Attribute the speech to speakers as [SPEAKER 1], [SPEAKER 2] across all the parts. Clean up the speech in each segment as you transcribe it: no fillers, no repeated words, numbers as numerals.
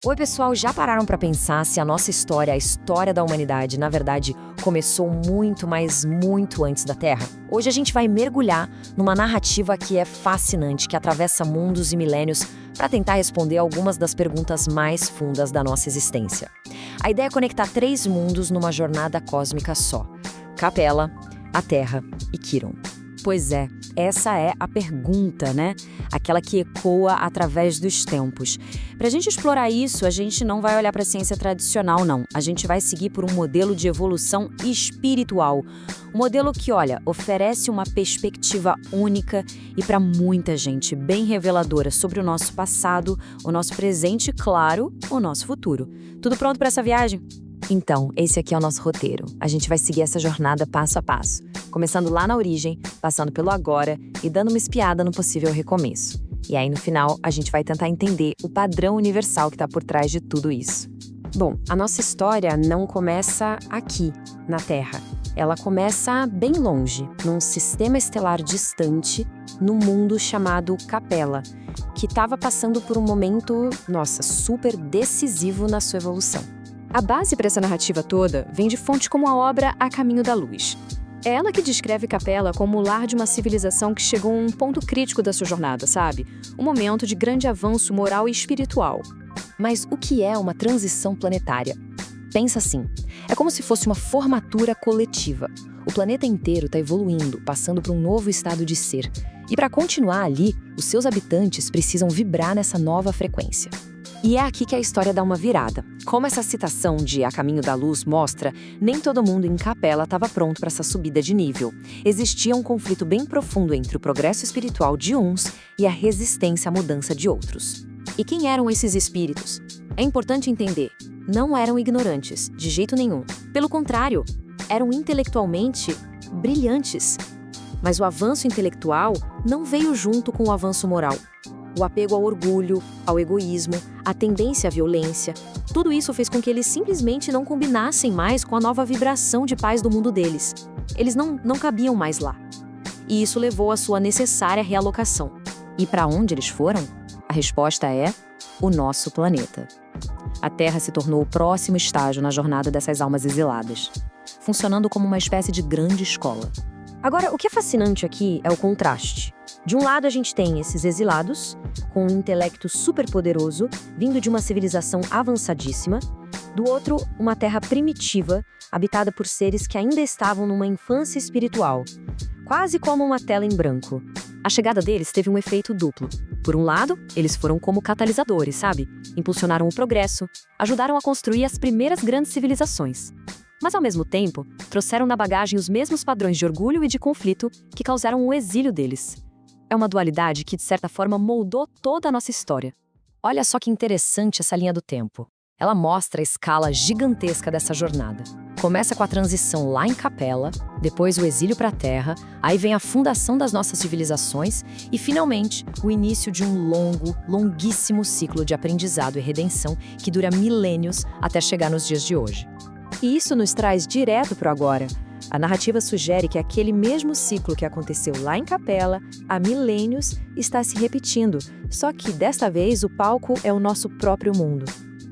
[SPEAKER 1] Oi, pessoal, já pararam para pensar se a nossa história, a história da humanidade, na verdade, começou muito, mas muito antes da Terra? Hoje a gente vai mergulhar numa narrativa que é fascinante, que atravessa mundos e milênios para tentar responder algumas das perguntas mais fundas da nossa existência. A ideia é conectar 3 mundos numa jornada cósmica só: Capella, a Terra e Quiron.
[SPEAKER 2] Pois é, essa é a pergunta, né? Aquela que ecoa através dos tempos. Para a gente explorar isso, a gente não vai olhar para a ciência tradicional, não. A gente vai seguir por um modelo de evolução espiritual. Um modelo que, olha, oferece uma perspectiva única e para muita gente bem reveladora sobre o nosso passado, o nosso presente e, claro, o nosso futuro. Tudo pronto para essa viagem?
[SPEAKER 1] Então, esse aqui é o nosso roteiro. A gente vai seguir essa jornada passo a passo, começando lá na origem, passando pelo agora e dando uma espiada no possível recomeço. E aí, no final, a gente vai tentar entender o padrão universal que está por trás de tudo isso.
[SPEAKER 2] Bom, a nossa história não começa aqui, na Terra. Ela começa bem longe, num sistema estelar distante, no mundo chamado Capella, que estava passando por um momento, super decisivo na sua evolução. A base para essa narrativa toda vem de fontes como a obra A Caminho da Luz. É ela que descreve Capella como o lar de uma civilização que chegou a um ponto crítico da sua jornada, sabe? Um momento de grande avanço moral e espiritual.
[SPEAKER 1] Mas o que é uma transição planetária? Pensa assim, é como se fosse uma formatura coletiva. O planeta inteiro está evoluindo, passando para um novo estado de ser. E para continuar ali, os seus habitantes precisam vibrar nessa nova frequência. E é aqui que a história dá uma virada. Como essa citação de A Caminho da Luz mostra, nem todo mundo em Capella estava pronto para essa subida de nível. Existia um conflito bem profundo entre o progresso espiritual de uns e a resistência à mudança de outros. E quem eram esses espíritos? É importante entender, não eram ignorantes, de jeito nenhum. Pelo contrário, eram intelectualmente brilhantes. Mas o avanço intelectual não veio junto com o avanço moral. O apego ao orgulho, ao egoísmo, a tendência à violência, tudo isso fez com que eles simplesmente não combinassem mais com a nova vibração de paz do mundo deles. Eles não cabiam mais lá. E isso levou à sua necessária realocação. E para onde eles foram? A resposta é o nosso planeta. A Terra se tornou o próximo estágio na jornada dessas almas exiladas, funcionando como uma espécie de grande escola. Agora, o que é fascinante aqui é o contraste. De um lado, a gente tem esses exilados, com um intelecto superpoderoso, vindo de uma civilização avançadíssima. Do outro, uma terra primitiva, habitada por seres que ainda estavam numa infância espiritual, quase como uma tela em branco. A chegada deles teve um efeito duplo. Por um lado, eles foram como catalisadores, sabe? Impulsionaram o progresso, ajudaram a construir as primeiras grandes civilizações. Mas, ao mesmo tempo, trouxeram na bagagem os mesmos padrões de orgulho e de conflito que causaram o exílio deles. É uma dualidade que, de certa forma, moldou toda a nossa história. Olha só que interessante essa linha do tempo. Ela mostra a escala gigantesca dessa jornada. Começa com a transição lá em Capella, depois o exílio para a Terra, aí vem a fundação das nossas civilizações e, finalmente, o início de um longuíssimo ciclo de aprendizado e redenção que dura milênios até chegar nos dias de hoje. E isso nos traz direto para o agora. A narrativa sugere que aquele mesmo ciclo que aconteceu lá em Capella, há milênios, está se repetindo, só que desta vez o palco é o nosso próprio mundo.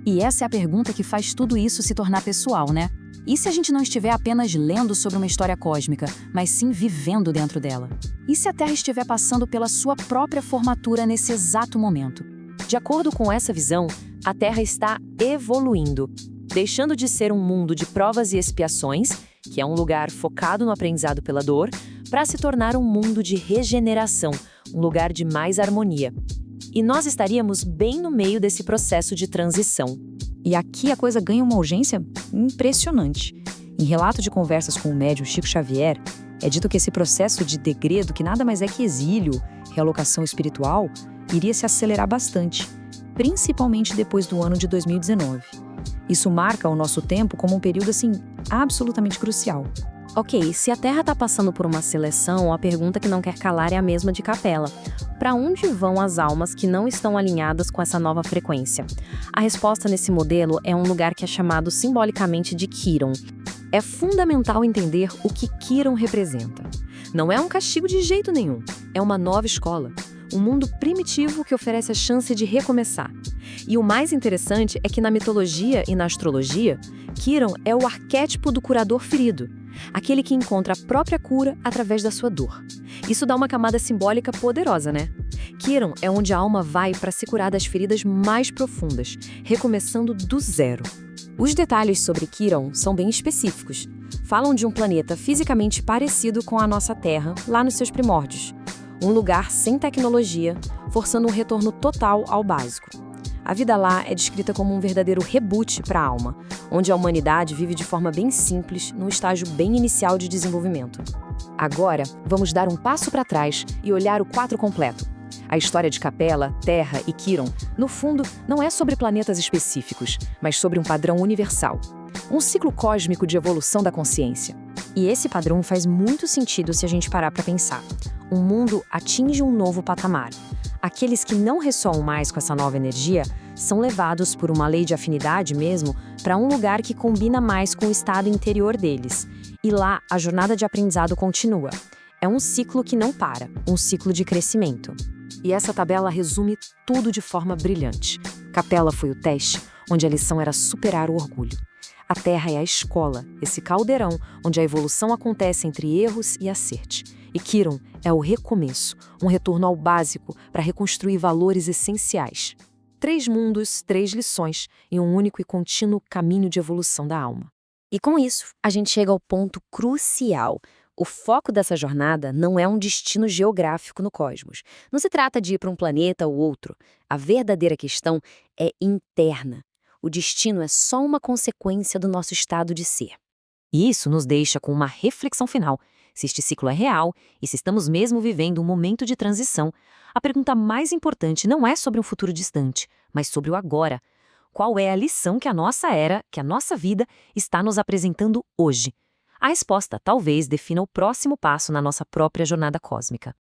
[SPEAKER 2] E essa é a pergunta que faz tudo isso se tornar pessoal, né? E se a gente não estiver apenas lendo sobre uma história cósmica, mas sim vivendo dentro dela? E se a Terra estiver passando pela sua própria formatura nesse exato momento?
[SPEAKER 1] De acordo com essa visão, a Terra está evoluindo, deixando de ser um mundo de provas e expiações, que é um lugar focado no aprendizado pela dor, para se tornar um mundo de regeneração, um lugar de mais harmonia. E nós estaríamos bem no meio desse processo de transição.
[SPEAKER 2] E aqui a coisa ganha uma urgência impressionante. Em relato de conversas com o médium Chico Xavier, é dito que esse processo de degredo, que nada mais é que exílio, realocação espiritual, iria se acelerar bastante, principalmente depois do ano de 2019. Isso marca o nosso tempo como um período, absolutamente crucial.
[SPEAKER 3] Ok, se a Terra está passando por uma seleção, a pergunta que não quer calar é a mesma de Capella. Para onde vão as almas que não estão alinhadas com essa nova frequência? A resposta nesse modelo é um lugar que é chamado simbolicamente de Quiron. É fundamental entender o que Quiron representa. Não é um castigo de jeito nenhum, é uma nova escola.
[SPEAKER 2] Um mundo primitivo que oferece a chance de recomeçar. E o mais interessante é que na mitologia e na astrologia, Quiron é o arquétipo do curador ferido, aquele que encontra a própria cura através da sua dor. Isso dá uma camada simbólica poderosa, né? Quiron é onde a alma vai para se curar das feridas mais profundas, recomeçando do zero. Os detalhes sobre Quiron são bem específicos. Falam de um planeta fisicamente parecido com a nossa Terra, lá nos seus primórdios. Um lugar sem tecnologia, forçando um retorno total ao básico. A vida lá é descrita como um verdadeiro reboot para a alma, onde a humanidade vive de forma bem simples, num estágio bem inicial de desenvolvimento. Agora, vamos dar um passo para trás e olhar o quadro completo. A história de Capella, Terra e Quiron, no fundo, não é sobre planetas específicos, mas sobre um padrão universal. Um ciclo cósmico de evolução da consciência.
[SPEAKER 3] E esse padrão faz muito sentido se a gente parar para pensar. O mundo atinge um novo patamar. Aqueles que não ressoam mais com essa nova energia são levados por uma lei de afinidade mesmo para um lugar que combina mais com o estado interior deles. E lá, a jornada de aprendizado continua. É um ciclo que não para, um ciclo de crescimento.
[SPEAKER 2] E essa tabela resume tudo de forma brilhante. Capella foi o teste, onde a lição era superar o orgulho. A Terra é a escola, esse caldeirão onde a evolução acontece entre erros e acerte. E Quiron é o recomeço, um retorno ao básico para reconstruir valores essenciais. 3 mundos, 3 lições e um único e contínuo caminho de evolução da alma.
[SPEAKER 1] E com isso, a gente chega ao ponto crucial. O foco dessa jornada não é um destino geográfico no cosmos. Não se trata de ir para um planeta ou outro. A verdadeira questão é interna. O destino é só uma consequência do nosso estado de ser.
[SPEAKER 2] E isso nos deixa com uma reflexão final. Se este ciclo é real e se estamos mesmo vivendo um momento de transição, a pergunta mais importante não é sobre um futuro distante, mas sobre o agora. Qual é a lição que a nossa era, que a nossa vida está nos apresentando hoje? A resposta talvez defina o próximo passo na nossa própria jornada cósmica.